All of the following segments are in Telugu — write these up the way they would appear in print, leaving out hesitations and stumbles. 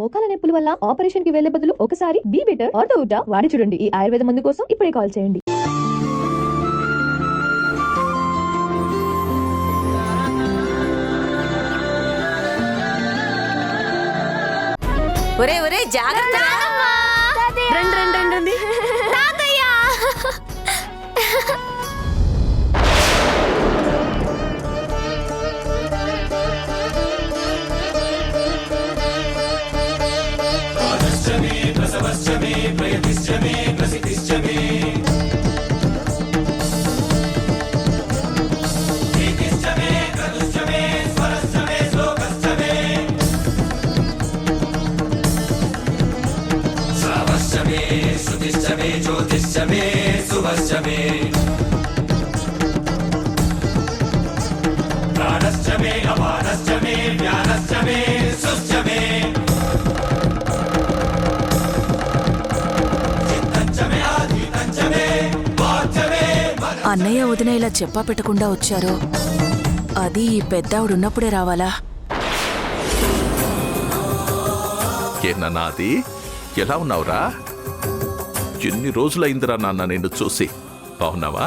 మోకాల నొప్పుల వల్ల ఆపరేషన్ కి వెళ్లే బదులు ఒకసారి బీ బెటర్ ఆర్థోవుడ్డా వాడి చూడండి. ఈ ఆయుర్వేద మందు కోసం ఇప్పుడే కాల్ చేయండి. ఒరే ఒరే జాగ్రత్త. రండి రండి రండి రండి. అన్నయ్య వదిన ఇలా చెప్పా పెట్టకుండా వచ్చారో అది ఈ పెద్దావిడున్నప్పుడే రావాలా? ఏనా అది ఎలా ఉన్నావురా? ఎన్ని రోజులైందిరా నాన్న నిన్ను చూసి. బాగున్నావా?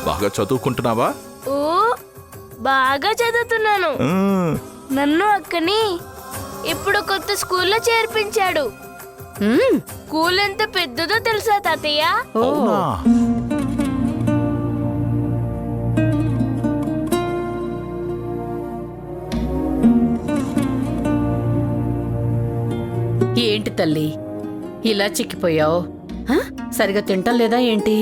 బాగా చదువుకుంటున్నావా? ఓ బాగా చదువుతున్నాను. నన్ను అక్కని ఇప్పుడు కొత్త స్కూల్లో చేర్పించాడు. స్కూల్ ఎంత పెద్దదో తెలుసా తాతయ్య? అవునా? ఏంటి తల్లి ఇలా చిక్కిపోయావు? సరిగా తింటం లేదా ఏంటి?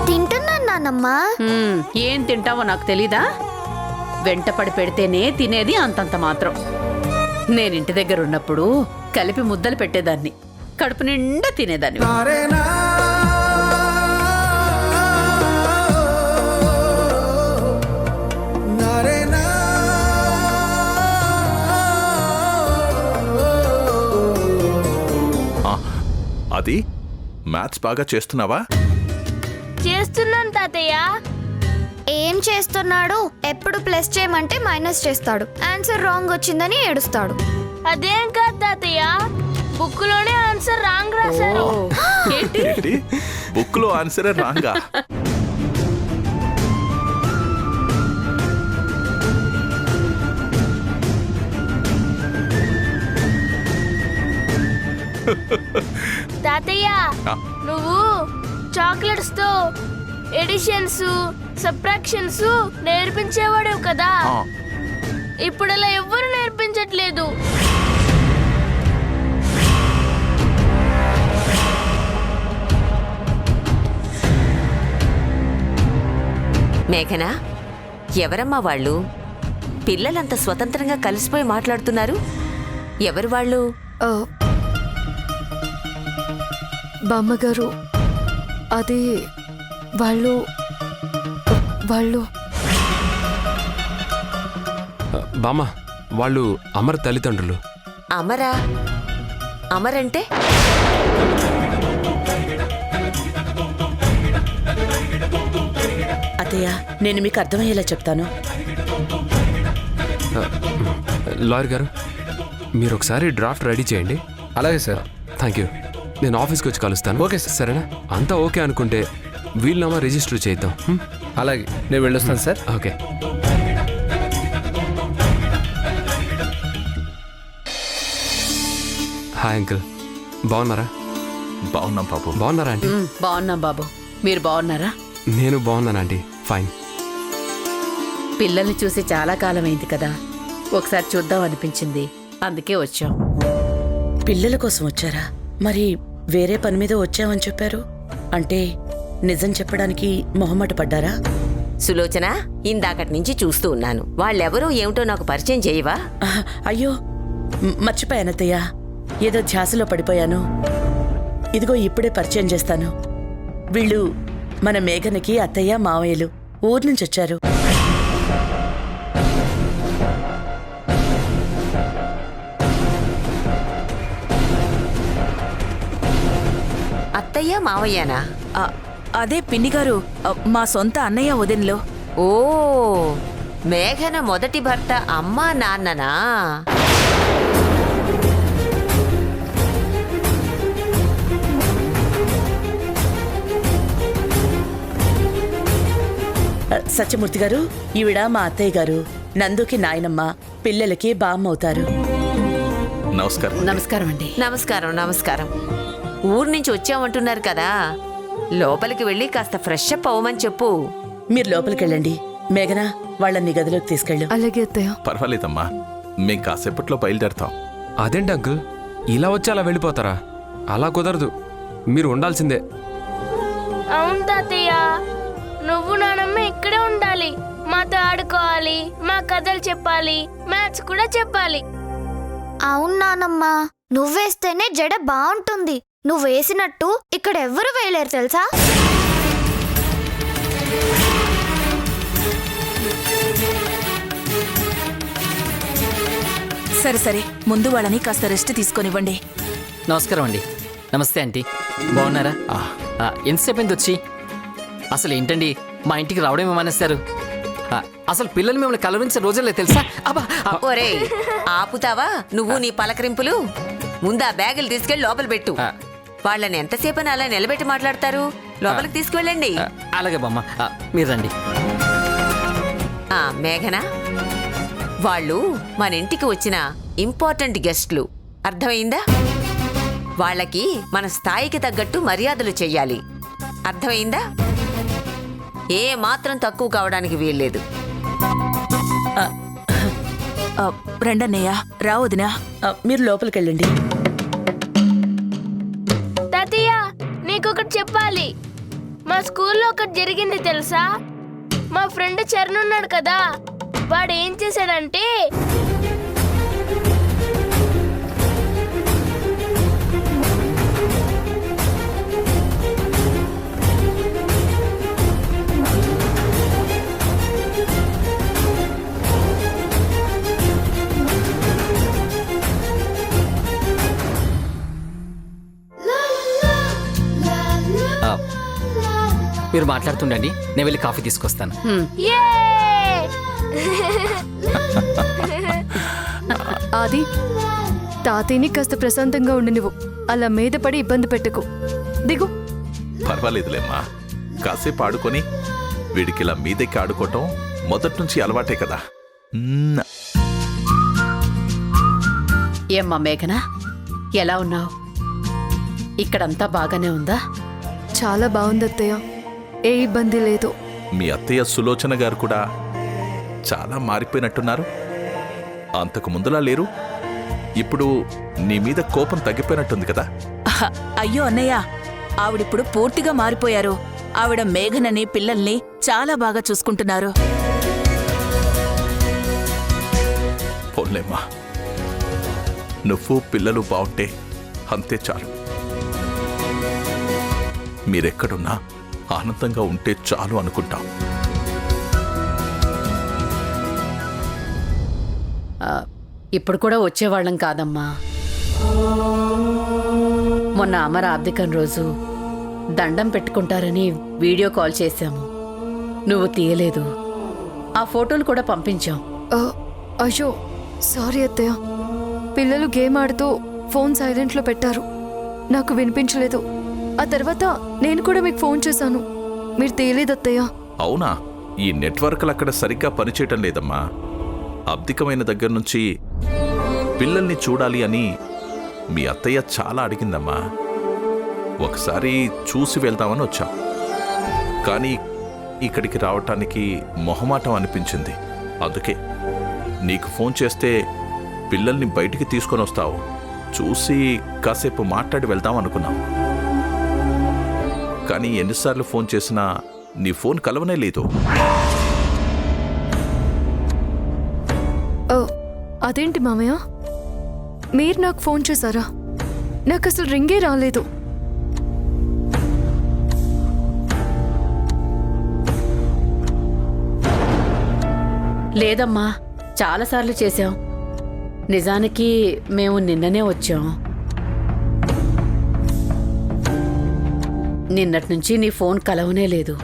తింటున్నాను నాన్నమ్మా. ఏం తింటావో నాకు తెలీదా? వెంటపడి పెడితేనే తినేది అంతంత మాత్రం. నేనింటి దగ్గర ఉన్నప్పుడు కలిపి ముద్దలు పెట్టేదాన్ని, కడుపు నిండా తినేదాన్ని. అది మ్యాథ్స్ బాగా చేస్తున్నావా? చేస్తున్నాను తాతయ్య. ఏం చేస్తున్నాడు? ఎప్పుడు ప్లస్ చేయమంటే మైనస్ చేస్తాడు. ఆన్సర్ రాంగ్ వచ్చిందని ఏడుస్తాడు. అదేం కాదు తాతయ్య, బుక్ లోనే ఆన్సర్ రాంగ్ రాశారు. ఏంటి బుక్ లో ఆన్సరే రాంగా? తాతయ్య నువ్వు చాక్లెట్స్ తో ఎడిషన్స్ సబ్ట్రాక్షన్స్ నేర్పించేవాడు కదా, ఇప్పుడు అలా ఎవ్వరు నేర్పించట్లేదు. మేఘనా, ఎవరమ్మా వాళ్ళు? పిల్లలంత స్వతంత్రంగా కలిసిపోయి మాట్లాడుతున్నారు. ఎవరు వాళ్ళు? బామ్మగారు, అది వాళ్ళు బామ్మ, వాళ్ళు అమర్ తల్లిదండ్రులు. అమరా? అమరంటే? అత్తయ్య, నేను మీకు అర్థమయ్యేలా చెప్తాను. లాయర్ గారు, మీరు ఒకసారి డ్రాఫ్ట్ రెడీ చేయండి. అలాగే సార్. Thank you. నేను ఆఫీస్కి వచ్చి కలుస్తాను. Okay sir. సరేనా? అంతా ఓకే అనుకుంటే వీలునామా రిజిస్టర్ చేద్దాం. అలాగే, నేను వెళ్ళొస్తాను సార్. ఓకే. హాయ్ అంకుల్, బాగున్నారా? బాగున్నాం బాబు. బాగున్నారా ఆంటీ? బాగున్నాం బాబు, మీరు బాగున్నారా? నేను బాగున్నాను ఆంటీ, ఫైన్. పిల్లల్ని చూసి చాలా కాలం అయింది కదా, ఒకసారి చూద్దాం అనిపించింది, అందుకే వచ్చాం. పిల్లల కోసం వచ్చారా? మరి వేరే పని మీద వచ్చామని చెప్పారు. అంటే నిజం చెప్పడానికి మొహమాట పడ్డారా? సులోచన, ఇందాకటి నుంచి చూస్తూ ఉన్నాను. వాళ్ళెవరో ఏమిటో నాకు పరిచయం చేయవా? అయ్యో మర్చిపోయానత్తయ్య, ఏదో ధ్యాసలో పడిపోయాను. ఇదిగో ఇప్పుడే పరిచయం చేస్తాను. వీళ్ళు మన మేఘనకి అత్తయ్య మావయ్యలు, ఊరు నుంచి వచ్చారు. అత్తయ్య మావయ్యనా? అదే పిన్ని గారు, మా సొంత అన్నయ్య వదినలో. ఓ మేఘన మొదటి భర్త అమ్మా నాన్ననా? సత్యమూర్తి గారు, ఈవిడ మా అత్తయ్య గారు, నందుకి నాయనమ్మ, పిల్లలకి బామ్మ అవుతారు. నమస్కారం. నమస్కారం అండి. నమస్కారం నమస్కారం. ఊరు నుంచి వచ్చామంటున్నారు కదా, లోపలికి వెళ్ళి కాస్త ఫ్రెష్ అప్ అవ్వమని చెప్పు. మీరు లోపలికి వెళ్ళండి. మేఘన, వాళ్ళని గదిలోకి తీసుకెళ్ళు. అలాగే అత్తయ్య. పర్వాలేదమ్మా, మేం కాసేపట్లో బయలుదేరతాం. అదేంటి అంకుల్, ఇలా వచ్చి అలా వెళ్ళిపోతారా? అలా కుదరదు, మీరు ఉండాల్సిందే. అవును తాతయ్య, నువ్వు నానమ్మ ఇక్కడే ఉండాలి. మాతో ఆడుకోవాలి, మా కథలు చెప్పాలి, మ్యాథ్స్ కూడా చెప్పాలి. అవును నానమ్మా, నువ్వేస్తేనే జడ బాగుంటుంది. నువ్వు వేసినట్టు ఇక్కడ ఎవ్వరు వేయలేరు తెలుసా? సరే సరే, ముందు వాళ్ళని కాస్త రెస్ట్ తీసుకొనివ్వండి. నమస్కారం అండి. నమస్తే ఆంటీ, బాగున్నారా? ఎంతసేపు అయింది వచ్చి? అసలు ఏంటండి, మా ఇంటికి రావడం మానేస్తారు? అసలు పిల్లలు మిమ్మల్ని కలవరించే రోజులే తెలుసా? అబ్బా ఒరే ఆపుతావా నువ్వు నీ పలకరింపులు? ముందా బ్యాగులు తీసుకెళ్లి లోపల పెట్టు. వాళ్ళని ఎంతసేపని అలా నిలబెట్టి మాట్లాడతారు? లోపలికి తీసుకువెళ్ళండి. అలాగే బామ్మ, మీరు రండి. మేఘన, వాళ్ళు మన ఇంటికి వచ్చిన ఇంపార్టెంట్ గెస్ట్లు, అర్థమైందా? వాళ్ళకి మన స్థాయికి తగ్గట్టు మర్యాదలు చెయ్యాలి, అర్థమైందా? ఏ మాత్రం తక్కువ కావడానికి వీల్లేదు. రండన్నయ్య, రా వదినా. మీరు లోపలికి వెళ్ళండి. తాతయ్య, నీకొకటి చెప్పాలి. మా స్కూల్లో ఒకటి జరిగింది తెలుసా? మా ఫ్రెండ్ చరణ్ ఉన్నాడు కదా, వాడు ఏం చేశాడంటే మీరు మాట్లాడుతుండండి, నేను వెళ్ళి కాఫీ తీసుకొస్తాను. యే! ఆది, తాతయ్యని కాస్త ప్రశాంతంగా ఉండి నువ్వు అలా మీద పడి ఇబ్బంది పెట్టకు. దిగు. పర్వాలేదులేమ్మా, కాసేపు ఆడుకొని వీడికి ఇలా మీదెక్కి ఆడుకోవటం మొదటి నుంచి అలవాటే కదా. ఏమ్మా మేఘన, ఎలా ఉన్నావు? ఇక్కడంతా బాగానే ఉందా? చాలా బాగుంది అత్తయ్య, ఏ ఇబ్బంది లేదు. మీ అత్తయ్య సులోచన గారు కూడా చాలా మారిపోయినట్టున్నారు. అంతకు ముందులా లేరు. ఇప్పుడు నీ మీద కోపం తగ్గిపోయినట్టుంది కదా. అయ్యో అన్నయ్య, ఆవిడిప్పుడు పూర్తిగా మారిపోయారు. ఆవిడ మేఘనని, పిల్లల్ని చాలా బాగా చూసుకుంటున్నారు. పోన్లేమ్మా, నువ్వు పిల్లలు బాగుంటే అంతే చాలు. మీరెక్కడున్నా ఆనందంగా ఉంటే చాలు అనుకుంటాం. ఇప్పుడు కూడా వచ్చేవాళ్ళం కాదమ్మా. మొన్న అమర ఆబ్దికం రోజు దండం పెట్టుకుంటారని వీడియో కాల్ చేశాము, నువ్వు తీయలేదు. ఆ ఫోటోలు కూడా పంపించాం. అయ్యో సారీ అత్తయ్య, పిల్లలు గేమ్ ఆడుతూ ఫోన్ సైలెంట్లో పెట్టారు, నాకు వినిపించలేదు. ఆ తర్వాత నేను కూడా మీకు ఫోన్ చేశాను, మీరు తీయలేదు అత్తయ్య. అవునా? ఈ నెట్వర్క్లు అక్కడ సరిగ్గా పనిచేయటం లేదమ్మా. అబ్దికమైన దగ్గర నుంచి పిల్లల్ని చూడాలి అని మీ అత్తయ్య చాలా అడిగిందమ్మా. ఒకసారి చూసి వెళ్దామని వచ్చాం, కానీ ఇక్కడికి రావటానికి మొహమాటం అనిపించింది. అందుకే నీకు ఫోన్ చేస్తే పిల్లల్ని బయటికి తీసుకొని వస్తావు, చూసి కాసేపు మాట్లాడి వెళ్దాం అనుకున్నాం. కానీ ఎన్నిసార్లు ఫోన్ చేసినా నీ ఫోన్ కలవనే లేదు. అదేంటి మామయ్య, మీరు నాకు ఫోన్ చేశారా? నాకు అసలు రింగే రాలేదు. లేదమ్మా, చాలాసార్లు చేశాం. నిజానికి మేము నిన్ననే వచ్చాం. నిన్నటి నుంచి నీ ఫోన్ కలవనే లేదు.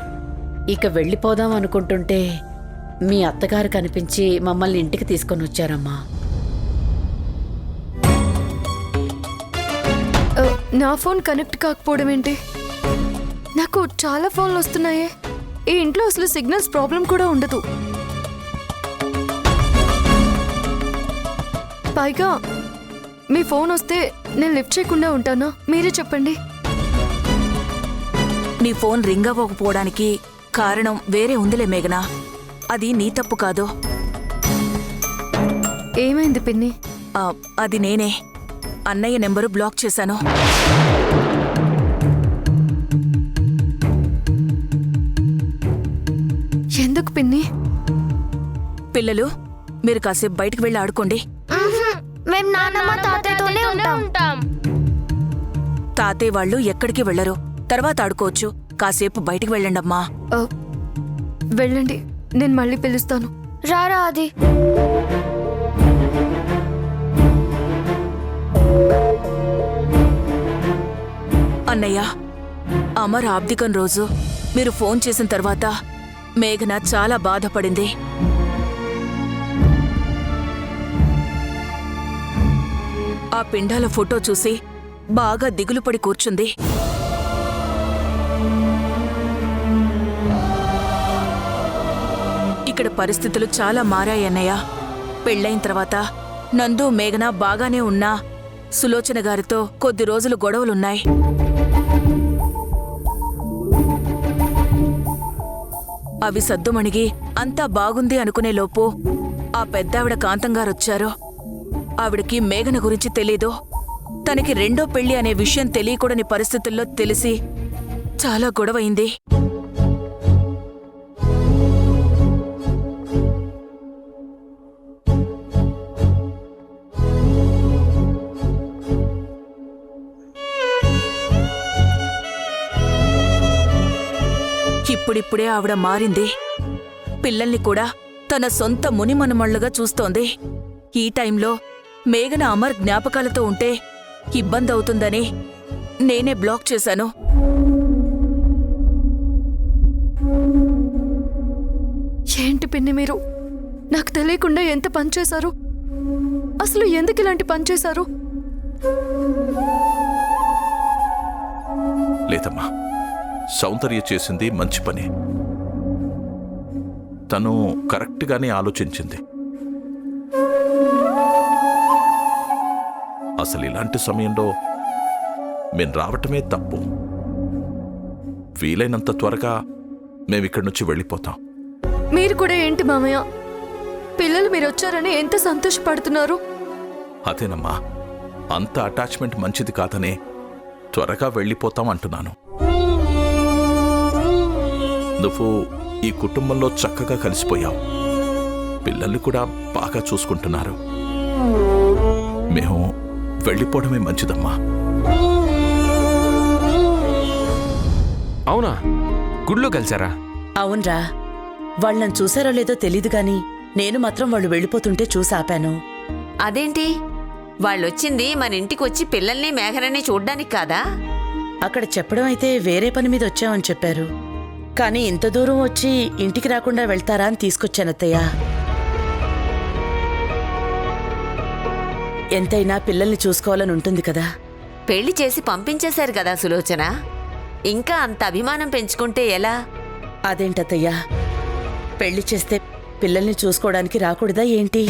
ఇక వెళ్ళిపోదాం అనుకుంటుంటే మీ అత్తగారు కనిపించి మమ్మల్ని ఇంటికి తీసుకొని వచ్చారమ్మా. నా ఫోన్ కనెక్ట్ కాకపోవడం ఏంటి? నాకు చాలా ఫోన్లు వస్తున్నాయే. ఈ ఇంట్లో అసలు సిగ్నల్స్ ప్రాబ్లం కూడా ఉండదు. పైగా మీ ఫోన్ వస్తే నేను లిఫ్ట్ చేయకుండా ఉంటానా? మీరే చెప్పండి. నీ ఫోన్ రింగ్ అవ్వకపోవడానికి కారణం వేరే ఉందిలే మేఘనా. అది నీ తప్పు కాదు. ఏమైంది పిన్ని? అది నేనే అన్నయ్య నెంబరు బ్లాక్ చేశాను. ఎందుకు పిన్ని? పిల్లలు, మీరు కాసేపు బయటికి వెళ్ళి ఆడుకోండి. మేము నాన్నమ్మ తాతయ్యతోనే ఉంటాం. తాతయ్య వాళ్ళు ఎక్కడికి వెళ్లరు. తర్వాత ఆడుకోవచ్చు. కాసేపు బయటికి వెళ్ళండమ్మా. వెళ్ళండి, నేను మళ్ళీ పిలుస్తాను. రారా అది. అన్నయ్య, అమర్ ఆబ్దికం రోజు మీరు ఫోన్ చేసిన తర్వాత మేఘన చాలా బాధపడింది. ఆ పిండాల ఫోటో చూసి బాగా దిగులుపడి కూర్చుంది. ఇక్కడ పరిస్థితులు చాలా మారాయన్నయ్య. పెళ్ళైన తర్వాత నందు మేఘన బాగానే ఉన్నా సులోచన గారితో కొద్ది రోజులు గొడవలున్నాయి. అవి సద్దుమణిగి అంతా బాగుంది అనుకునేలోపు ఆ పెద్దావిడ కాంతంగారొచ్చారు. ఆవిడకి మేఘన గురించి తెలీదు. తనకి రెండో పెళ్లి అనే విషయం తెలియకూడని పరిస్థితుల్లో తెలిసి చాలా గొడవైంది. ఇప్పుడిప్పుడే ఆవిడ మారింది. పిల్లల్ని కూడా తన సొంత మునిమనుమళ్లుగా చూస్తోంది. ఈ టైంలో మేఘన అమర్ జ్ఞాపకాలతో ఉంటే ఇబ్బంది అవుతుందని నేనే బ్లాక్ చేశాను. ఏంటి పిన్ని మీరు? నాకు తెలియకుండా ఎంత పనిచేశారు? అసలు ఎందుకు ఇలాంటి పని చేశారు? లేదమ్మా, సౌందర్య చేసింది మంచి పని. తను కరెక్ట్గానే ఆలోచించింది. అసలు ఇలాంటి సమయంలో మేము రావటమే తప్పు. వీలైనంత త్వరగా మేమిక్కడి నుంచి వెళ్ళిపోతాం. మీరు కూడా ఏంటి మామయ్య, పిల్లలు మీరు వచ్చారని ఎంత సంతోషపడుతున్నారు? అదేనమ్మా, అంత అటాచ్మెంట్ మంచిది కాదనే త్వరగా వెళ్ళిపోతాం అంటున్నాను. నువ్వు ఈ కుటుంబంలో చక్కగా కలిసిపోయావు. పిల్లల్ని కూడా బాగా చూసుకుంటున్నారు. మేము వెళ్ళిపోవడమే మంచిదమ్మా. అవునా? గుడిలో కలిసారా? అవునరా, వాళ్ళని చూసారో లేదో తెలీదు గాని నేను మాత్రం వాళ్ళు వెళ్ళిపోతుంటే చూసి ఆపాను. అదేంటి? వాళ్ళొచ్చింది మన ఇంటికి వచ్చి పిల్లల్ని మేఘనని చూడ్డానికి కాదా? అక్కడ చెప్పడం అయితే వేరే పని మీద వచ్చామని చెప్పారు. కానీ ఇంత దూరం వచ్చి ఇంటికి రాకుండా వెళ్తారా అని తీసుకొచ్చానత్తయ్య. ఎంతైనా పిల్లల్ని చూసుకోవాలని ఉంటుంది కదా. పెళ్లి చేసి పంపించేశారు కదా సులోచన, ఇంకా అంత అభిమానం పెంచుకుంటే ఎలా? అదేంటత్తయ్యా, పెళ్లి చేస్తే పిల్లల్ని చూసుకోవడానికి రాకూడదా ఏంటి?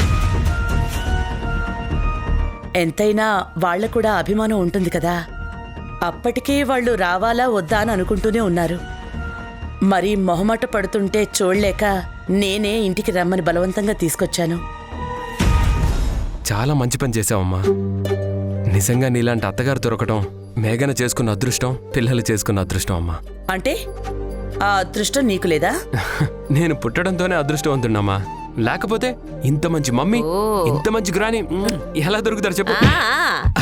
ఎంతైనా వాళ్ళకు కూడా అభిమానం ఉంటుంది కదా. అప్పటికే వాళ్ళు రావాలా వద్దా అని అనుకుంటూనే ఉన్నారు. మరి మొహమాట పడుతుంటే చూడలేక నేనే ఇంటికి రమ్మని బలవంతంగా తీసుకొచ్చాను. చాలా మంచి పని చేసావమ్మా. నిజంగా నీలాంటి అత్తగారు దొరకటం మేఘన చేసుకున్న అదృష్టం, పిల్లలు చేసుకున్న అదృష్టం అమ్మా. అంటే ఆ అదృష్టం నీకు లేదా? నేను పుట్టడంతోనే అదృష్టవంతున్నమ్మా. లేకపోతే ఇంత మంచి మమ్మీ, ఇంత మంచి గ్రాని ఎలా దొరుకుతారు చెప్పు?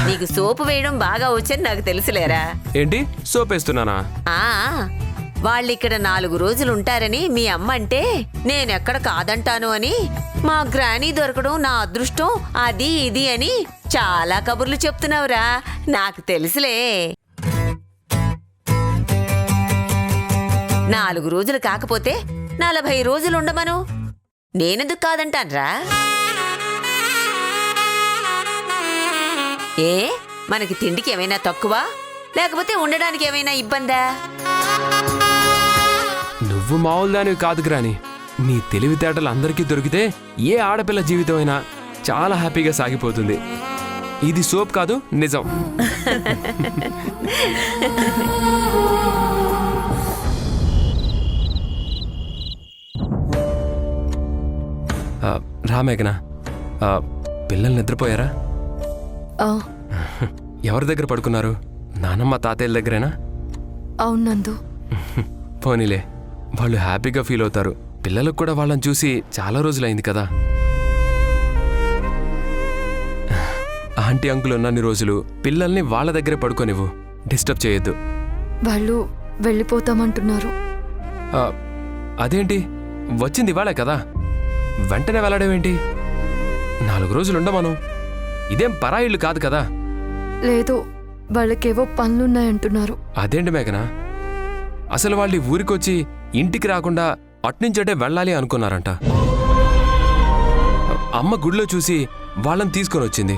నీకు సోపు వేయడం బాగా వచ్చని నాకు తెలుసులేరా. ఏంటి సోపేస్తున్నానా? వాళ్ళిక్కడ 4 రోజులు ఉంటారని మీ అమ్మ అంటే నేనెక్కడ కాదంటాను అని, మా గ్రానీ దొరకడం నా అదృష్టం, అది ఇది అని చాలా కబుర్లు చెప్తున్నావురా. నాకు తెలుసులే. 4 రోజులు కాకపోతే 40 రోజులు ఉండమను. నేనెందుకు కాదంటాన్రా? ఏ మనకి తిండికి ఏమైనా తక్కువ, లేకపోతే ఉండడానికి ఏమైనా ఇబ్బందా? నువ్వు మామూలు దానివి కాదు గ్రాని. నీ తెలివితేటలు అందరికీ దొరికితే ఏ ఆడపిల్ల జీవితం అయినా చాలా హ్యాపీగా సాగిపోతుంది. ఇది సోప్ కాదు, నిజం. రామేఘనా, పిల్లలు నిద్రపోయారా? ఆ, ఎవరి దగ్గర పడుకున్నారు? నానమ్మ తాతయ్యల దగ్గరేనా? అవును నందు. పోనీలే, వాళ్ళు హ్యాపీగా ఫీల్ అవుతారు. పిల్లలకు కూడా వాళ్ళని చూసి చాలా రోజులైంది కదా. ఆంటీ అంకుల్ ఉన్నన్ని రోజులు పిల్లల్ని వాళ్ళ దగ్గరే పడుకోనివ్వు, డిస్టర్బ్ చేయొద్దు. వాళ్ళు వెళ్ళిపోతామంటున్నారు. అదేంటి, వచ్చింది ఇవాళే కదా, వెంటనే వెళ్ళడమేంటి? 4 రోజులు ఉండమను. ఇదేం పరాయిళ్ళు కాదు కదా. లేదు, వాళ్ళకేవో పనులున్నాయంటున్నారు. అదేంటి మేఘనా, అసలు వాళ్ళు ఈ ఊరికొచ్చి ఇంటికి రాకుండా అట్నుంచటే వెళ్ళాలి అనుకున్నారంట. అమ్మ గుడిలో చూసి వాళ్ళని తీసుకొని వచ్చింది.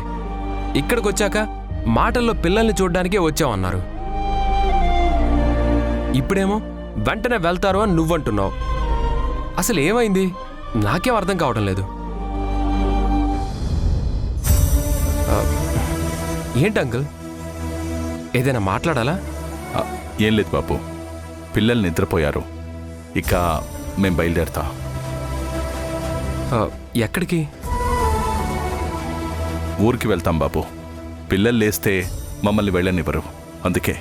ఇక్కడికొచ్చాక మాటల్లో పిల్లల్ని చూడ్డానికే వచ్చామన్నారు. ఇప్పుడేమో వెంటనే వెళ్తారు అని నువ్వంటున్నావు. అసలు ఏమైంది? నాకేం అర్థం కావడం లేదు. ఏంటి అంకుల్, ఏదైనా మాట్లాడాలా? ఏం లేదు బాబు, పిల్లలు నిద్రపోయారు. ఇక మేం బయలుదేరతా. ఎక్కడికి? ఊరికి వెళ్తాం బాబు. పిల్లలు లేస్తే మమ్మల్ని వెళ్ళనివ్వరు, అందుకే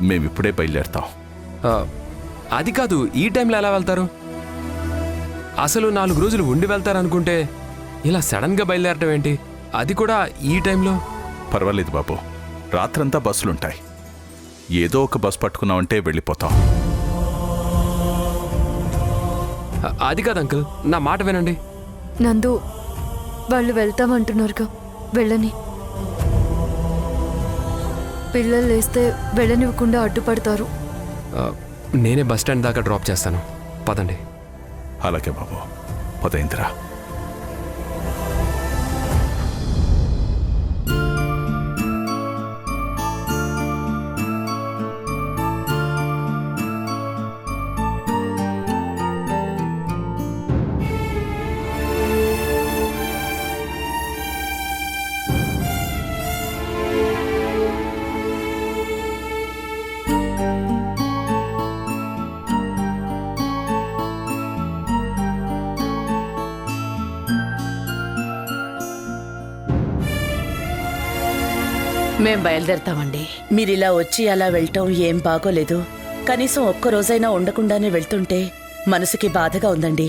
మేమిప్పుడే బయలుదేరతాం. అది కాదు, ఈ టైంలో ఎలా వెళ్తారు? అసలు 4 రోజులు ఉండి వెళ్తారనుకుంటే ఇలా సడన్గా బయలుదేరటం ఏంటి? అది కూడా ఈ టైంలో? పర్వాలేదు బాబు, రాత్రంతా బస్సులుంటాయి. ఏదో ఒక బస్ పట్టుకున్నామంటే వెళ్ళిపోతాం. అది కాదు అంకుల్, నా మాట వినండి. నందు, వాళ్ళు వెళ్తామంటున్నారుగా, వెళ్ళని. పిల్లలు లేస్తే వెళ్ళనివ్వకుండా అడ్డుపడతారు. నేనే బస్ స్టాండ్ దాకా డ్రాప్ చేస్తాను, పదండి. అలాగే బాబు, పదైందిరా. మేం బయలుదేరతామండి. మీరిలా వచ్చి అలా వెళ్ళటం ఏం బాగోలేదు. కనీసం ఒక్క రోజైనా ఉండకుండానే వెళ్తుంటే మనసుకి బాధగా ఉందండి.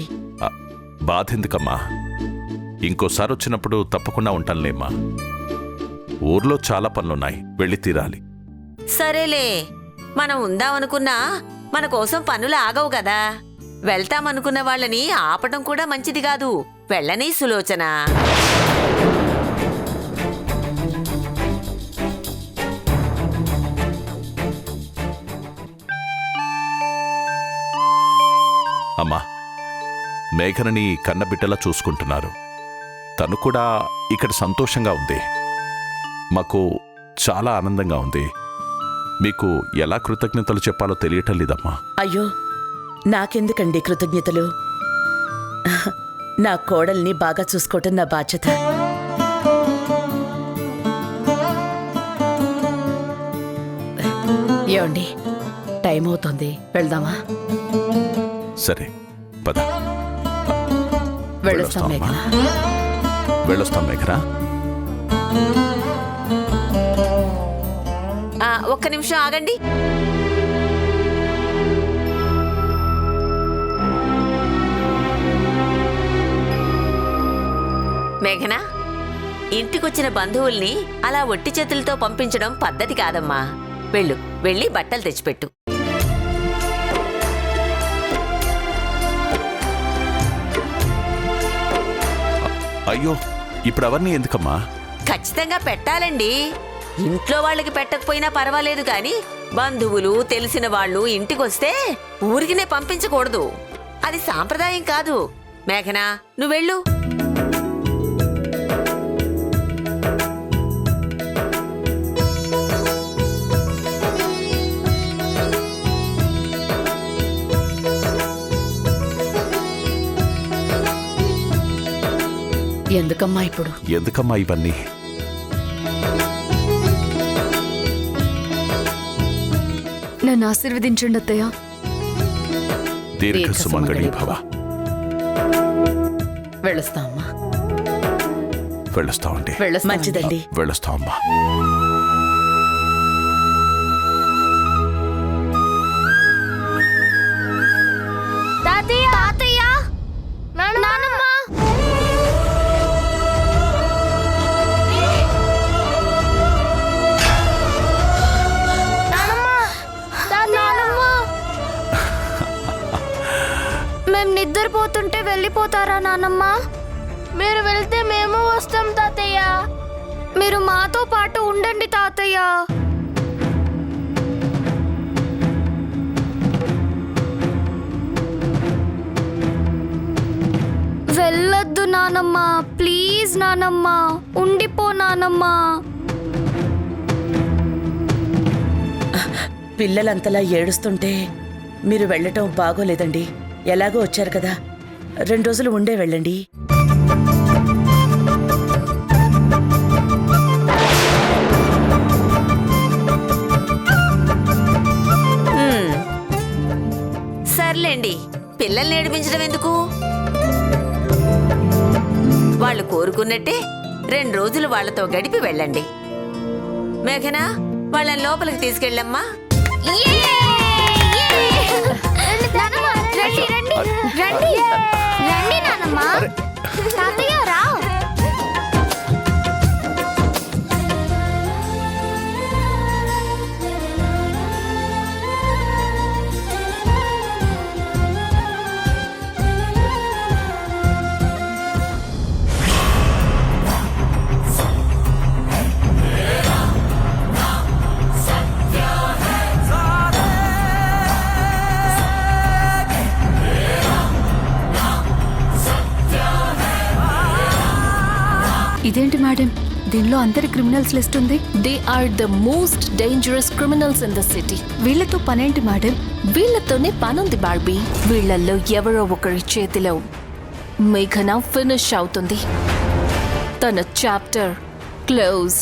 బాధ ఎందుకమ్మా? ఇంకోసారి వచ్చినప్పుడు తప్పకుండా ఉంటానులేమ్మా. ఊర్లో చాలా పనులున్నాయి, వెళ్ళి తీరాలి. సరేలే, మనం ఉందామనుకున్నా మన కోసం పనులు ఆగవు కదా. వెళ్తామనుకున్న వాళ్ళని ఆపడం కూడా మంచిది కాదు. వెళ్ళని సులోచన. అమ్మా, మేఘనని కన్నబిడ్డలా చూసుకుంటున్నారు. తను కూడా ఇక్కడ సంతోషంగా ఉంది. మాకు చాలా ఆనందంగా ఉంది. మీకు ఎలా కృతజ్ఞతలు చెప్పాలో తెలియటం లేదమ్మా. అయ్యో, నాకెందుకండి కృతజ్ఞతలు? నా కోడల్ని బాగా చూసుకోవటం నా బాధ్యత. ఏమండి, టైం అవుతుంది, వెళ్దామా? సరే, పద. వెళ్ళొస్తాం మేఘనా. వెళ్ళొస్తాం మేఘనా. ఒక్క నిమిషం ఆగండి. మేఘనా, ఇంటికొచ్చిన బంధువుల్ని అలా ఒట్టి చేతులతో పంపించడం పద్ధతి కాదమ్మా. వెళ్ళు, వెళ్ళి బట్టలు తెచ్చిపెట్టు. అయ్యో, ఇప్పుడు అవన్నీ ఎందుకమ్మా? ఖచ్చితంగా పెట్టాలండి. ఇంట్లో వాళ్ళకి పెట్టకపోయినా పర్వాలేదు కానీ బంధువులు తెలిసిన వాళ్ళు ఇంటికొస్తే ఊరికినే పంపించకూడదు. అది సాంప్రదాయం కాదు. మేఘనా, నువ్వెళ్ళు. ఎందుకమ్మా ఇప్పుడు? ఎందుకమ్మా ఇవన్నీ? నన్ను ఆశీర్వదించండి అత్తయ్య. దీర్ఘ సుమంగళి భవ. వెళ్ళొస్తామమ్మా. వెళ్ళొస్తామండి. మంచిదండి. వెళ్ళొస్తామమ్మా. తాతయ్య తాతయ్య నానమ్మ మేము నిద్రపోతుంటే వెళ్ళిపోతారా నానమ్మ? మీరు వెళ్తే మేము వస్తాం తాతయ్య. మీరు మాతో పాటు ఉండండి తాతయ్య. వెళ్ళొద్దు నానమ్మ, ప్లీజ్ నానమ్మ, ఉండిపో నానమ్మ. పిల్లలంతలా ఏడుస్తుంటే మీరు వెళ్ళటం బాగోలేదండి. ఎలాగో వచ్చారు కదా, 2 రోజులు ఉండే వెళ్ళండి. సర్లేండి, పిల్లల్ని ఏడిపించడం ఎందుకు? వాళ్ళు కోరుకున్నట్టే 2 రోజులు వాళ్లతో గడిపి వెళ్ళండి. మేఘనా, వాళ్ళని లోపలికి తీసుకెళ్ళమ్మా. నానమ్మ, రండి రండి రండి రండి నానమ్మ. తాతయ్య రా. ఇదేంటి మేడం, దీనిలో అందరి క్రిమినల్స్ లిస్ట్ ఉంది. They are the most dangerous criminals in the city. వీళ్ళతో పనేంటి మేడం? వీళ్ళతోనే పనుంది బార్బీ. వీళ్ళల్లో ఎవరో ఒకరి చేతిలో మేఘన ఫినిష్ అవుతుంది. తన చాప్టర్ క్లోజ్.